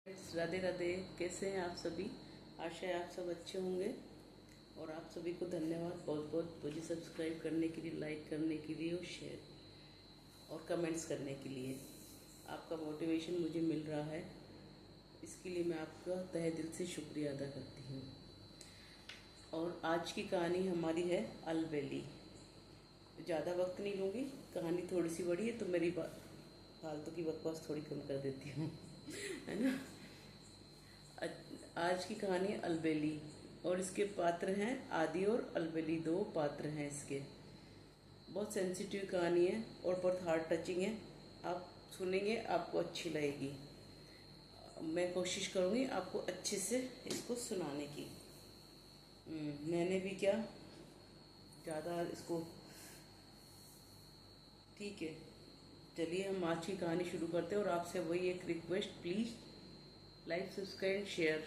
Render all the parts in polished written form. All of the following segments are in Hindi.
राधे राधे। कैसे हैं आप सभी? आशा है आप सब अच्छे होंगे। और आप सभी को धन्यवाद बहुत बहुत मुझे सब्सक्राइब करने के लिए, लाइक करने के लिए और शेयर और कमेंट्स करने के लिए। आपका मोटिवेशन मुझे मिल रहा है, इसके लिए मैं आपका तहे दिल से शुक्रिया अदा करती हूँ। और आज की कहानी हमारी है अलबेली। ज़्यादा वक्त नहीं लूँगी, कहानी थोड़ी सी बड़ी है तो मेरी फालतू की बकवास थोड़ी कम कर देती हूँ है ना। आज की कहानी है अलबेली और इसके पात्र हैं आदि और अलबेली, दो पात्र हैं इसके। बहुत सेंसिटिव कहानी है और बहुत हार्ट टचिंग है। आप सुनेंगे आपको अच्छी लगेगी। मैं कोशिश करूँगी आपको अच्छे से इसको सुनाने की। मैंने भी क्या ज़्यादा इसको, ठीक है। चलिए हम आज की कहानी शुरू करते हैं। और आपसे वही एक request, please like subscribe share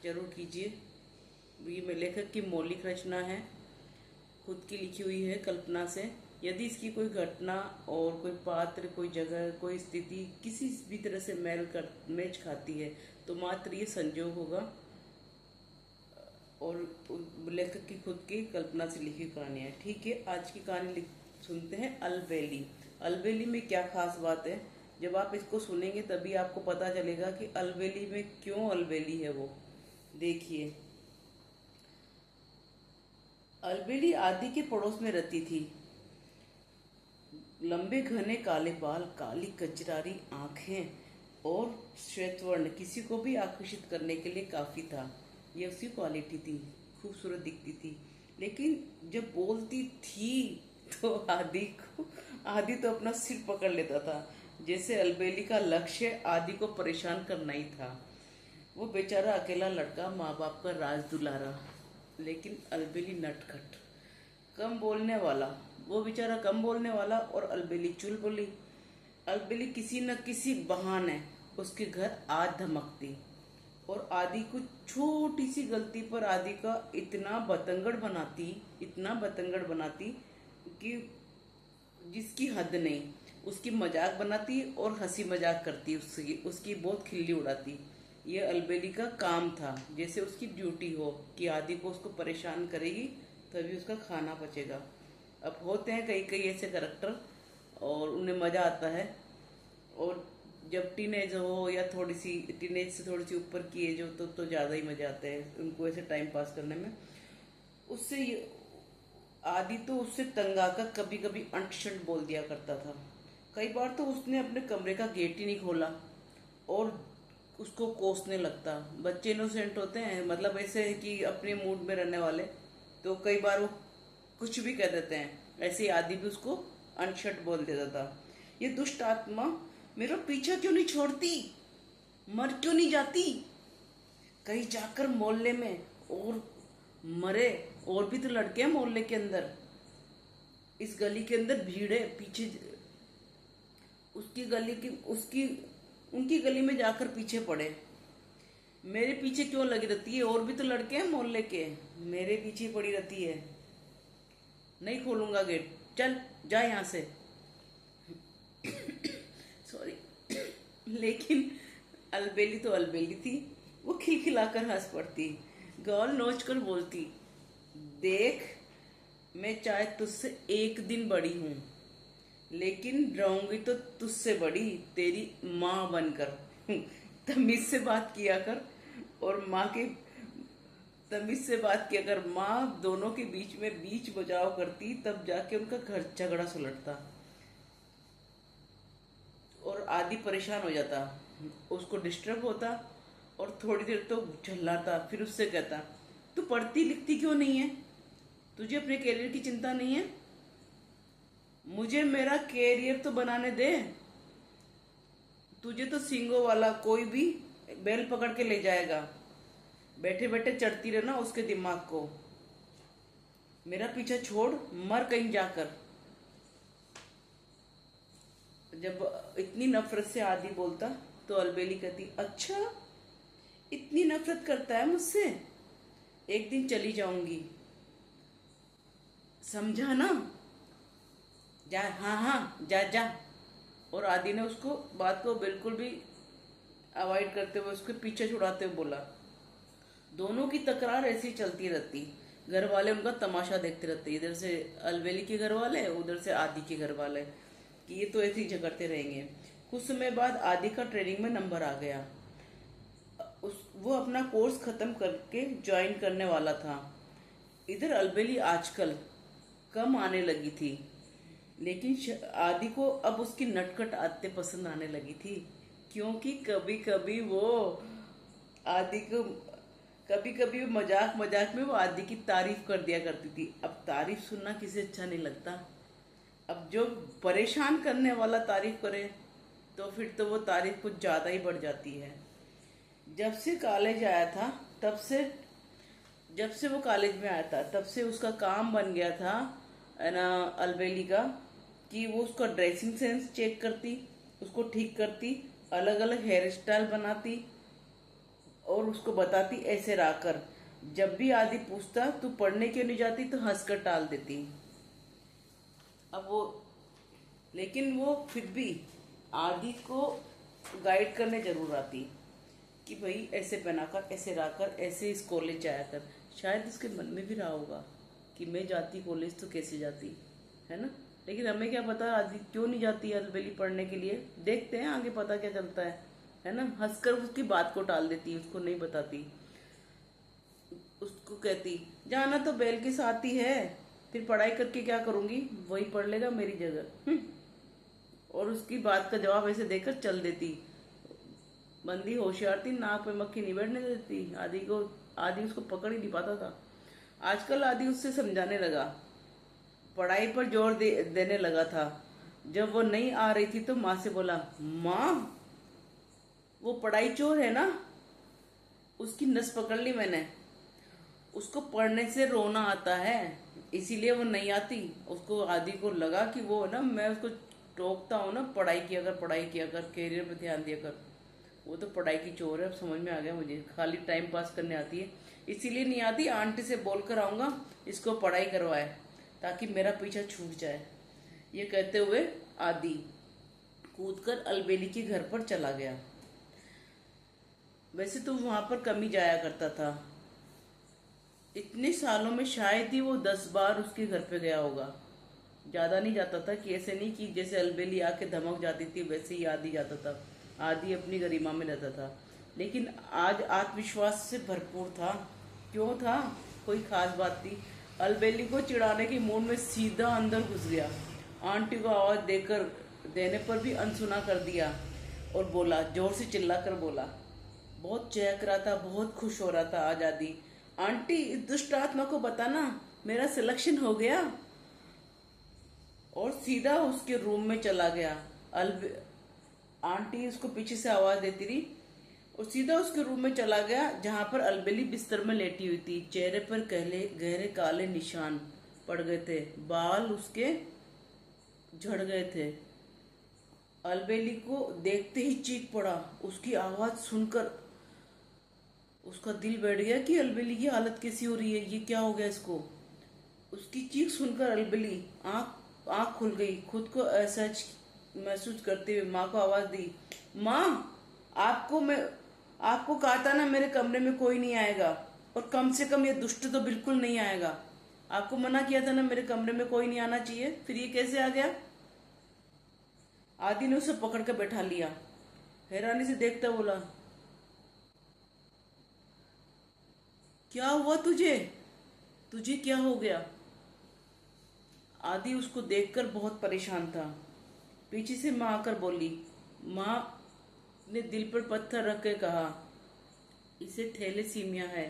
जरूर कीजिए। ये लेखक की मौलिक रचना है, खुद की लिखी हुई है कल्पना से। यदि इसकी कोई घटना और कोई पात्र, कोई जगह, कोई स्थिति किसी भी तरह से मैच खाती है तो मात्र ये संजोग होगा और लेखक की खुद की कल्पना से लिखी कहानी है। ठीक है, आज की कहानी सुनते हैं अलबेली। अलबेली में क्या खास बात है, जब आप इसको सुनेंगे तभी आपको पता चलेगा कि अलबेली में क्यों अलबेली है वो। देखिए, अलबेली आदि के पड़ोस में रहती थी। लंबे घने काले बाल, काली कजरारी आंखें और श्वेतवर्ण किसी को भी आकर्षित करने के लिए काफी था। ये उसकी क्वालिटी थी, खूबसूरत दिखती थी। लेकिन जब बोलती थी तो आदि तो अपना सिर पकड़ लेता था, जैसे अलबेली का लक्ष्य आदि को परेशान करना ही था। वो बेचारा अकेला लड़का, माँ बाप का राज दुलारा, लेकिन अलबेली नटखट, कम बोलने वाला। वो बेचारा कम बोलने वाला और अलबेली चुलबुली। अलबेली किसी न किसी बहाने उसके घर आ धमकती और आदि को छोटी सी गलती पर आदि का इतना बतंगड़ बनाती कि जिसकी हद नहीं। उसकी मजाक बनाती और हंसी मजाक करती, उसकी बहुत खिल्ली उड़ाती। ये अलबेली का काम था, जैसे उसकी ड्यूटी हो कि आदि को उसको परेशान करेगी तभी उसका खाना बचेगा। अब होते हैं कई कई ऐसे करेक्टर और उन्हें मजा आता है। और जब टीनेज हो या थोड़ी सी टीनेज से थोड़ी सी ऊपर की एज हो तो ज्यादा ही मजा आता है उनको ऐसे टाइम पास करने में। उससे आदि तो उससे तंग आकर कभी कभी अंट शंट बोल दिया करता था। कई बार तो उसने अपने कमरे का गेट ही नहीं खोला और उसको कोसने लगता। बच्चे इनोसेंट होते हैं, मतलब ऐसे है कि अपने मूड में रहने वाले, तो कई बार वो कुछ भी कह देते हैं। ऐसे ही आदि भी उसको अनशट बोल देता था। ये दुष्ट आत्मा मेरा पीछा क्यों नहीं छोड़ती, मर क्यों नहीं जाती, कहीं जाकर मोहल्ले में और मरे। और भी तो लड़के हैं मोहल्ले के अंदर, इस गली के अंदर भीड़ है पीछे, उसकी गली की उसकी उनकी गली में जाकर पीछे पड़े। मेरे पीछे क्यों लगी रहती है, और भी तो लड़के हैं मोहल्ले के, मेरे पीछे पड़ी रहती है। नहीं खोलूंगा गेट, चल जा यहां से सॉरी लेकिन अलबेली तो अलबेली थी। वो खिलखिलाकर हंस पड़ती, गौल नोच कर बोलती, देख मैं चाहे तुझसे एक दिन बड़ी हूं, लेकिन रहूंगी तो तुझसे बड़ी, तेरी माँ बनकर। तमीज से बात किया कर। और माँ के तमीज से बात किया कर। माँ दोनों के बीच में बीच बचाव करती, तब जाके उनका घर झगड़ा सुलटता और आदि परेशान हो जाता, उसको डिस्टर्ब होता और थोड़ी देर तो झल्लाता। फिर उससे कहता, तू पढ़ती लिखती क्यों नहीं है, तुझे अपने कैरियर की चिंता नहीं है, मुझे मेरा कैरियर तो बनाने दे, तुझे तो सींगों वाला कोई भी बैल पकड़ के ले जाएगा, बैठे बैठे चढ़ती रहना उसके दिमाग को, मेरा पीछा छोड़, मर कहीं जाकर। जब इतनी नफरत से आदि बोलता तो अलबेली कहती, अच्छा इतनी नफरत करता है मुझसे, एक दिन चली जाऊंगी, समझा ना, जा, हाँ हाँ जा जा। और आदि ने उसको बात को बिल्कुल भी अवॉइड करते हुए, उसके पीछे छुड़ाते हुए बोला। दोनों की तकरार ऐसी चलती रहती। घर वाले उनका तमाशा देखते रहते, इधर से अलबेली के घर वाले, उधर से आदि के घर वाले, कि ये तो ऐसे ही झगड़ते रहेंगे। कुछ समय बाद आदि का ट्रेनिंग में नंबर आ गया। वो अपना कोर्स खत्म करके ज्वाइन करने वाला था। इधर अलबेली आजकल कम आने लगी थी, लेकिन आदि को अब उसकी नटखट आदतें पसंद आने लगी थी, क्योंकि कभी कभी वो आदि को कभी कभी मजाक मजाक में वो आदि की तारीफ कर दिया करती थी। अब तारीफ सुनना किसे अच्छा नहीं लगता। अब जो परेशान करने वाला तारीफ करे तो फिर तो वो तारीफ कुछ ज्यादा ही बढ़ जाती है। जब से कॉलेज आया था तब से जब से वो कॉलेज में आया था तब से उसका काम बन गया था, है ना, अलबेली का, कि वो उसका ड्रेसिंग सेंस चेक करती, उसको ठीक करती, अलग अलग हेयर स्टाइल बनाती और उसको बताती ऐसे राकर। जब भी आदि पूछता तू पढ़ने क्यों नहीं जाती, तो हंसकर टाल देती। अब वो लेकिन वो फिर भी आदि को गाइड करने जरूर आती कि भाई ऐसे पहना कर, ऐसे रखकर, ऐसे इस कॉलेज जाया कर। शायद उसके मन में भी रहा होगा कि मैं जाती कॉलेज तो कैसे जाती, है ना। लेकिन हमें क्या पता आदि क्यों नहीं जाती अलबेली पढ़ने के लिए। देखते हैं आगे पता क्या चलता है ना। हंसकर उसकी बात को टाल देती, उसको नहीं बताती। उसको कहती जाना तो बैल के साथ ही है, फिर पढ़ाई करके क्या करूंगी, वही पढ़ लेगा मेरी जगह। और उसकी बात का जवाब ऐसे देकर चल देती। बंदी होशियार थी, नाक पे मक्खी नहीं बैठने देती आदि को। आदि उसको पकड़ ही नहीं पाता था। आजकल आदि उससे समझाने लगा, पढ़ाई पर जोर देने लगा था। जब वो नहीं आ रही थी तो माँ से बोला, माँ वो पढ़ाई चोर है ना। उसकी नस पकड़ ली मैंने। उसको पढ़ने से रोना आता है, इसीलिए वो नहीं आती। उसको आदि को लगा कि वो ना, मैं उसको टोकता हूँ ना, पढ़ाई किया कर, पढ़ाई किया कर, कैरियर पे ध्यान दिया कर। वो तो पढ़ाई की चोर है। अब समझ में आ गया मुझे, खाली टाइम पास करने आती है, इसीलिए नहीं आती। आंटी से बोल कर आऊंगा इसको पढ़ाई करवाए, ताकि मेरा पीछा छूट जाए। ये कहते हुए आदि कूदकर अलबेली के घर पर चला गया। वैसे तो वहां पर कम ही जाया करता था। इतने सालों में शायद ही वो 10 बार उसके घर पे गया होगा, ज्यादा नहीं जाता था। कि ऐसे नहीं कि जैसे अलबेली आके धमक जाती थी वैसे ही आदि जाता था। आदि अपनी गरिमा में रहता था, लेकिन आज आत्मविश्वास से भरपूर था। क्यों था, कोई खास बात थी। अलबेली को चिढ़ाने की मूड में सीधा अंदर घुस गया। आंटी को आवाज देने पर भी अनसुना कर दिया और बोला, जोर से चिल्लाकर बोला। बहुत चहक रहा था, बहुत खुश हो रहा था आज आदि। आंटी इस दुष्ट आत्मा को बताना मेरा सिलेक्शन हो गया। और सीधा उसके रूम में चला गया। आंटी उसको पीछे से आवाज देती रही और सीधा उसके रूम में चला गया, जहां पर अलबेली बिस्तर में लेटी हुई थी। चेहरे पर गहरे काले निशान पड़ गए थे, बाल उसके झड़ गए थे। अलबेली को देखते ही चीख पड़ा। उसकी आवाज सुनकर उसका दिल बैठ गया कि अलबेली की हालत कैसी हो रही है, ये क्या हो गया इसको। उसकी चीख सुनकर अलबेली आंख खुल गई। खुद को असहज महसूस करते हुए माँ को आवाज दी, माँ आपको कहा था ना मेरे कमरे में कोई नहीं आएगा, और कम से कम ये दुष्ट तो बिल्कुल नहीं आएगा। आपको मना किया था ना मेरे कमरे में कोई नहीं आना चाहिए, फिर ये कैसे आ गया। आदि ने उसे पकड़ कर बैठा लिया, हैरानी से देखता बोला, क्या हुआ तुझे क्या हो गया। आदि उसको देखकर बहुत परेशान था। पीछे से माँ आकर बोली। माँ ने दिल पर पत्थर रख के कहा, इसे थैलेसीमिया है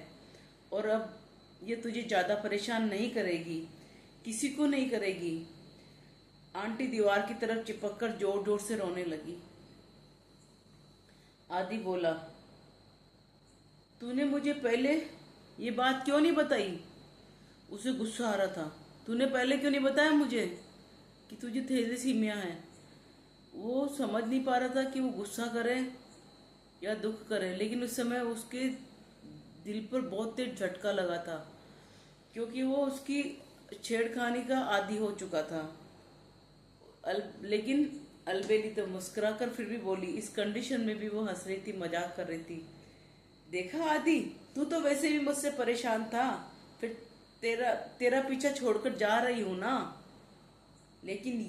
और अब ये तुझे ज्यादा परेशान नहीं करेगी, किसी को नहीं करेगी। आंटी दीवार की तरफ चिपककर जोर जोर से रोने लगी। आदि बोला, तूने मुझे पहले ये बात क्यों नहीं बताई। उसे गुस्सा आ रहा था। तूने पहले क्यों नहीं बताया मुझे कि तुझे थैलेसीमिया है। वो समझ नहीं पा रहा था कि वो गुस्सा करे या दुख करे, लेकिन उस समय उसके दिल पर बहुत तेज झटका लगा था, क्योंकि वो उसकी छेड़खानी का आदी हो चुका था। लेकिन अलबेली तो मुस्कुराकर फिर भी बोली, इस कंडीशन में भी वो हंस रही थी, मजाक कर रही थी। देखा आदि, तू तो वैसे भी मुझसे परेशान था, फिर तेरा तेरा पीछा छोड़कर जा रही हूं ना। लेकिन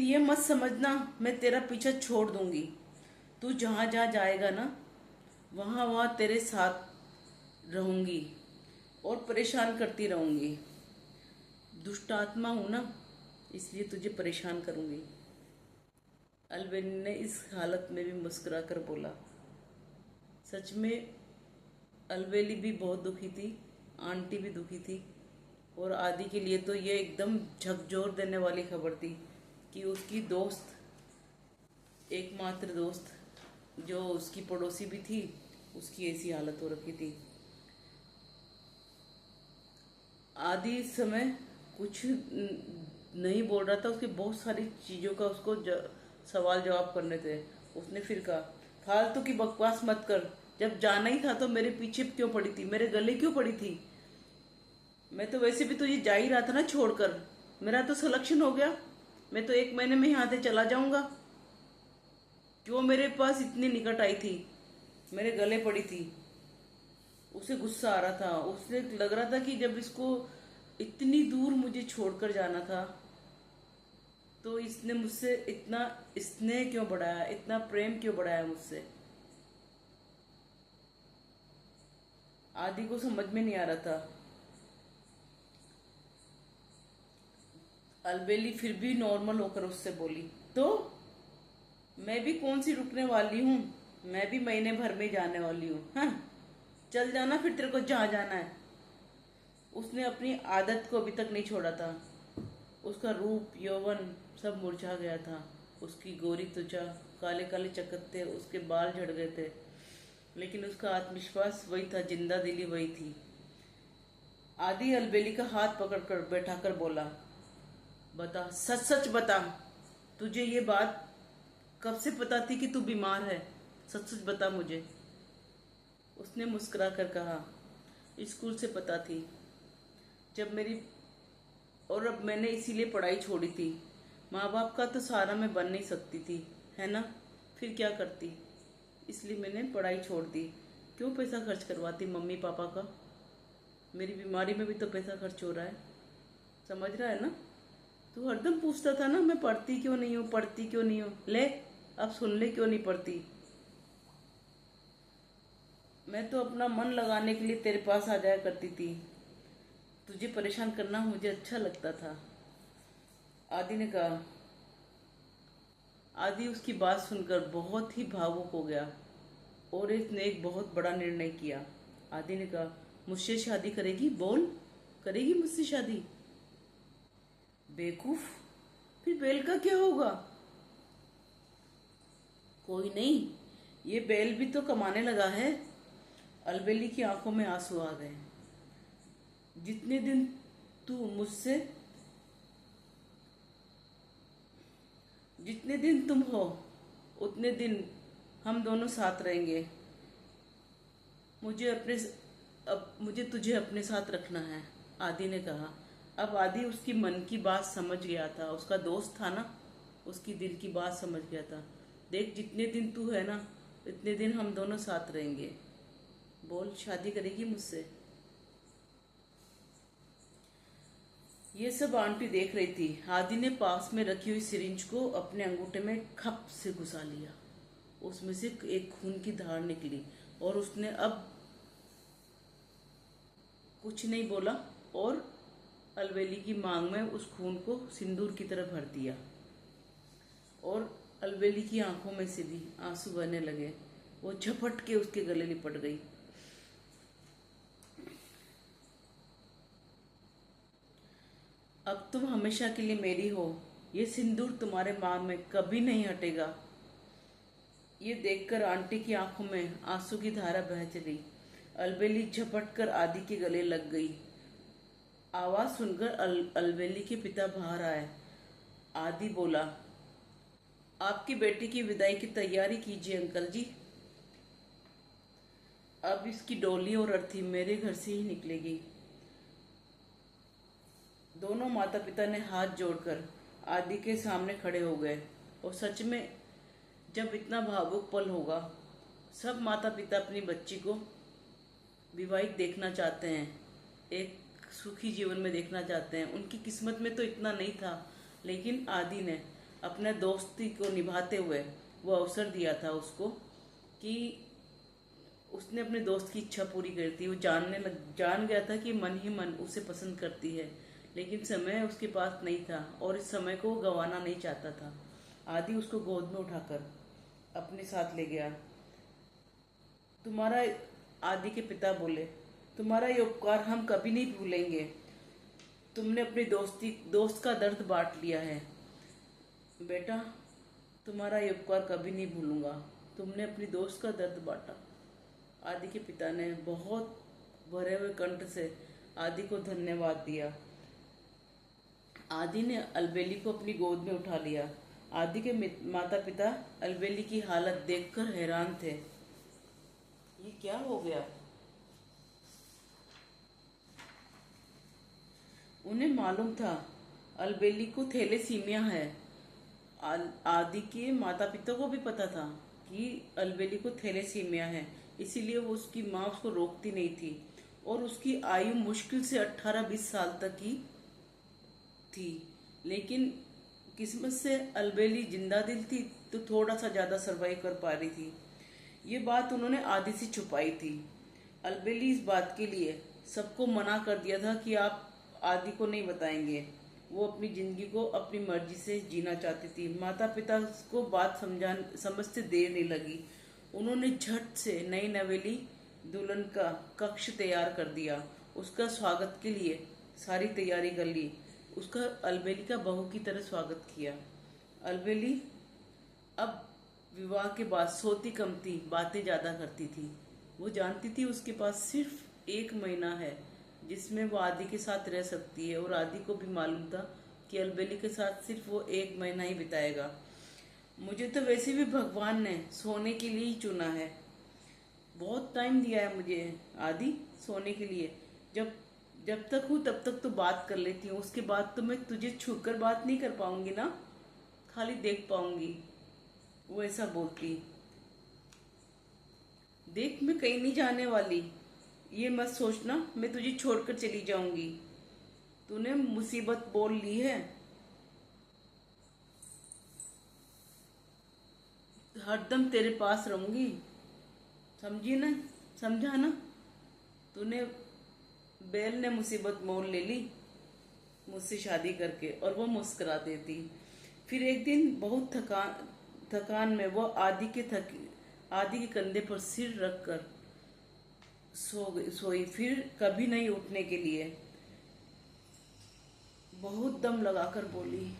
ये मत समझना मैं तेरा पीछा छोड़ दूंगी। तू जहां जहां जाएगा ना, वहां वहां तेरे साथ रहूंगी और परेशान करती रहूंगी। दुष्ट आत्मा हूं ना, इसलिए तुझे परेशान करूंगी। अलबेनी ने इस हालत में भी मुस्कुरा कर बोला। सच में अलबेली भी बहुत दुखी थी, आंटी भी दुखी थी, और आदि के लिए तो ये एकदम झकझोर देने वाली खबर थी कि उसकी दोस्त, एकमात्र दोस्त जो उसकी पड़ोसी भी थी, उसकी ऐसी हालत हो रखी थी। आदि इस समय कुछ नहीं बोल रहा था, उसके बहुत सारी चीज़ों का उसको सवाल जवाब करने थे। उसने फिर कहा, फालतू की बकवास मत कर। जब जाना ही था तो मेरे पीछे क्यों पड़ी थी, मेरे गले क्यों पड़ी थी? मैं तो वैसे भी तुझे जा ही रहा था ना छोड़कर। मेरा तो सिलेक्शन हो गया, मैं तो 1 महीने में यहाँ से चला जाऊंगा। क्यों मेरे पास इतनी निकट आई थी, मेरे गले पड़ी थी? उसे गुस्सा आ रहा था, उसे लग रहा था कि जब इसको इतनी दूर मुझे छोड़कर जाना था, तो इसने मुझसे इतना स्नेह क्यों बढ़ाया, इतना प्रेम क्यों बढ़ाया मुझसे। आदि को समझ में नहीं आ रहा था। अलबेली फिर भी नॉर्मल होकर उससे बोली, तो मैं भी कौन सी रुकने वाली हूँ, मैं भी महीने भर में जाने वाली हूँ। हाँ, चल जाना फिर, तेरे को जहाँ जाना है। उसने अपनी आदत को अभी तक नहीं छोड़ा था। उसका रूप यौवन सब मुरझा गया था। उसकी गोरी त्वचा, काले काले चकत्ते, उसके बाल झड़ गए थे, लेकिन उसका आत्मविश्वास वही था, जिंदा दिली वही थी। आदि अलबेली का हाथ पकड़कर बैठाकर बोला, बता, सच सच बता, तुझे ये बात कब से पता थी कि तू बीमार है? सच सच बता मुझे। उसने मुस्कुरा कर कहा, स्कूल से पता थी, जब मेरी और अब मैंने इसीलिए पढ़ाई छोड़ी थी। माँ बाप का तो सहारा मैं बन नहीं सकती थी, है ना? फिर क्या करती, इसलिए मैंने पढ़ाई छोड़ दी। क्यों पैसा खर्च करवाती मम्मी पापा का? मेरी बीमारी में भी तो पैसा खर्च हो रहा है, समझ रहा है ना? तू हरदम पूछता था ना, मैं पढ़ती क्यों नहीं हूँ, पढ़ती क्यों नहीं हूँ। ले, अब सुन ले, क्यों नहीं पढ़ती। मैं तो अपना मन लगाने के लिए तेरे पास आ जाया करती थी, तुझे परेशान करना मुझे अच्छा लगता था। आदि ने कहा। आदि उसकी बात सुनकर बहुत ही भावुक हो गया और इसने एक बहुत बड़ा निर्णय किया। आदि ने कहा, मुझसे शादी करेगी? बोल, करेगी मुझसे शादी? बेवकूफ, फिर बेल का क्या होगा? कोई नहीं, ये बेल भी तो कमाने लगा है। अलबेली की आंखों में आंसू आ गए। जितने दिन तू मुझसे जितने दिन तुम हो, उतने दिन हम दोनों साथ रहेंगे। मुझे अपने अब मुझे तुझे अपने साथ रखना है, आदि ने कहा। अब आदि उसकी मन की बात समझ गया था, उसका दोस्त था ना, उसकी दिल की बात समझ गया था। देख, जितने दिन तू है ना, इतने दिन हम दोनों साथ रहेंगे। बोल, शादी करेगी मुझसे? ये सब आंटी देख रही थी। आदि ने पास में रखी हुई सिरिंज को अपने अंगूठे में खप से घुसा लिया। उसमें से एक खून की धार निकली और उसने अब कुछ नहीं बोला और अलबेली की मांग में उस खून को सिंदूर की तरह भर दिया और अलबेली की आंखों में से भी आंसू बहने लगे। वो झपट के उसके गले लिपट गई। अब तुम हमेशा के लिए मेरी हो, ये सिंदूर तुम्हारे मांग में कभी नहीं हटेगा। ये देखकर आंटी की आंखों में आंसू की धारा बह चली। अलबेली झपट कर आदि के गले लग गई। आवाज सुनकर अलबेली के पिता बाहर आए। आदि बोला, आपकी बेटी की विदाई की तैयारी कीजिए अंकल जी। अब इसकी डोली और अर्थी मेरे घर से ही निकलेगी। दोनों माता पिता ने हाथ जोड़कर आदि के सामने खड़े हो गए। और सच में जब इतना भावुक पल होगा, सब माता पिता अपनी बच्ची को विवाहित देखना चाहते हैं, एक सुखी जीवन में देखना चाहते हैं। उनकी किस्मत में तो इतना नहीं था, लेकिन आदि ने अपने दोस्ती को निभाते हुए वो अवसर दिया था उसको कि उसने अपने दोस्त की इच्छा पूरी कर दी। वो जान गया था कि मन ही मन उसे पसंद करती है, लेकिन समय उसके पास नहीं था और इस समय को वो गंवाना नहीं चाहता था। आदि उसको गोद में उठाकर अपने साथ ले गया। तुम्हारा आदि के पिता बोले, तुम्हारा ये उपकार हम कभी नहीं भूलेंगे। तुमने अपनी दोस्त का दर्द बांट लिया है बेटा, तुम्हारा ये उपकार कभी नहीं भूलूंगा। तुमने अपनी दोस्त का दर्द बांटा। आदि के पिता ने बहुत भरे हुए कंठ से आदि को धन्यवाद दिया। आदि ने अलबेली को अपनी गोद में उठा लिया। आदि के माता पिता अलबेली की हालत देखकर हैरान थे। ये क्या हो गया? उन्हें मालूम था अलबेली को थैलेसीमिया है। आदि के माता पिता को भी पता था कि अलबेली को थैलेसीमिया है, इसीलिए वो उसकी माँ उसको रोकती नहीं थी। और उसकी आयु मुश्किल से 18-20 साल तक की थी, लेकिन किस्मत से अलबेली जिंदा दिल थी तो थोड़ा सा ज्यादा सरवाइव कर पा रही थी। ये बात उन्होंने आदि से छुपाई थी। अलबेली इस बात के लिए सबको मना कर दिया था कि आप आदि को नहीं बताएंगे। वो अपनी जिंदगी को अपनी मर्जी से जीना चाहती थी। माता पिता को बात समझते देर नहीं लगी। उन्होंने झट से नई नवेली दुल्हन का कक्ष तैयार कर दिया। उसका स्वागत के लिए सारी तैयारी कर ली। उसका अलबेली का बहू की तरह स्वागत किया। अलबेली अब विवाह के बाद सोती कम थी, बातें ज्यादा करती थी। वो जानती थी उसके पास सिर्फ 1 महीना है जिसमें वो आदि के साथ रह सकती है, और आदि को भी मालूम था कि अलबेली के साथ सिर्फ वो 1 महीना ही बिताएगा। मुझे तो वैसे भी भगवान ने सोने के लिए ही चुना है। बहुत टाइम दिया है मुझे आदि सोने के लिए। जब जब तक हूँ तब तक तो बात कर लेती हूँ, उसके बाद तो मैं तुझे छूकर बात नहीं कर पाऊंगी ना, खाली देख पाऊंगी। वो ऐसा बोलती। देख, मैं कहीं नहीं जाने वाली, ये मत सोचना मैं तुझे छोड़कर चली जाऊंगी। तूने मुसीबत बोल ली है, हरदम तेरे पास रहूंगी, समझी ना? समझा ना? तूने बैल ने मुसीबत मोल ले ली मुझसे शादी करके। और वो मुस्कुरा देती। फिर एक दिन बहुत थकान में वो आदि के कंधे पर सिर रखकर सोई। फिर कभी नहीं उठने के लिए बहुत दम लगाकर बोली,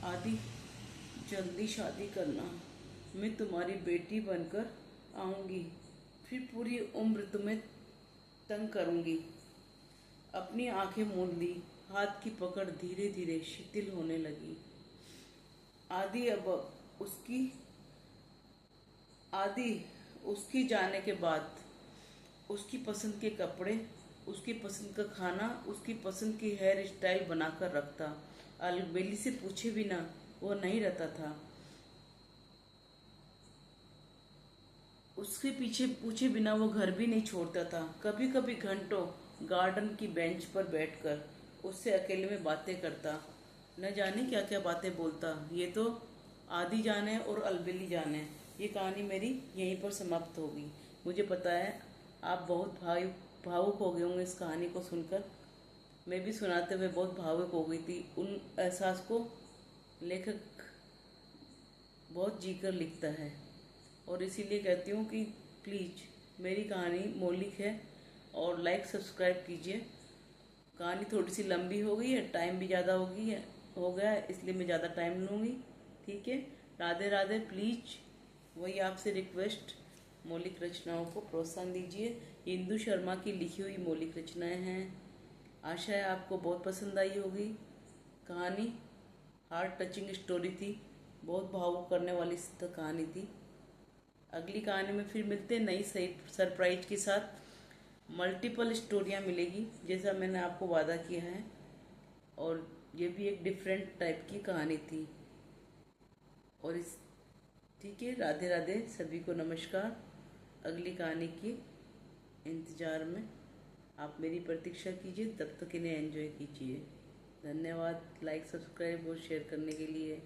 आदि जल्दी शादी करना, मैं तुम्हारी बेटी बनकर आऊंगी, फिर पूरी उम्र तुम्हें तंग करूंगी। अपनी आंखें मूंद ली। हाथ की पकड़ धीरे धीरे शिथिल होने लगी। आदि अब उसकी आदि उसकी जाने के बाद उसकी पसंद के कपड़े, उसकी पसंद का खाना, उसकी पसंद की हेयर स्टाइल बनाकर रखता। अलबेली से पूछे बिना वो नहीं रहता था। उसके पीछे पूछे बिना वो घर भी नहीं छोड़ता था। कभी कभी घंटों गार्डन की बेंच पर बैठकर उससे अकेले में बातें करता। न जाने क्या क्या बातें बोलता। ये तो आदि जाने और अलबेली जाने। ये कहानी मेरी यहीं पर समाप्त होगी। मुझे पता है आप बहुत भावुक हो गए होंगे इस कहानी को सुनकर। मैं भी सुनाते हुए बहुत भावुक हो गई थी। उन एहसास को लेखक बहुत जीकर लिखता है, और इसीलिए कहती हूँ कि प्लीज़ मेरी कहानी मौलिक है और लाइक सब्सक्राइब कीजिए। कहानी थोड़ी सी लंबी हो गई है, टाइम भी ज़्यादा हो गया है, इसलिए मैं ज़्यादा टाइम लूँगी। ठीक है, राधे राधे। प्लीज़ वही आपसे रिक्वेस्ट, मौलिक रचनाओं को प्रोत्साहन दीजिए। इंदु शर्मा की लिखी हुई मौलिक रचनाएं हैं। आशा है आपको बहुत पसंद आई होगी। कहानी हार्ट टचिंग स्टोरी थी, बहुत भावुक करने वाली कहानी थी। अगली कहानी में फिर मिलते हैं नई सरप्राइज के साथ। मल्टीपल स्टोरियाँ मिलेगी जैसा मैंने आपको वादा किया है। और ये भी एक डिफरेंट टाइप की कहानी थी। और इस ठीक है, राधे राधे, सभी को नमस्कार। अगली कहानी के इंतज़ार में आप मेरी प्रतीक्षा कीजिए, तब तक इन्हें एंजॉय कीजिए। धन्यवाद लाइक सब्सक्राइब और शेयर करने के लिए।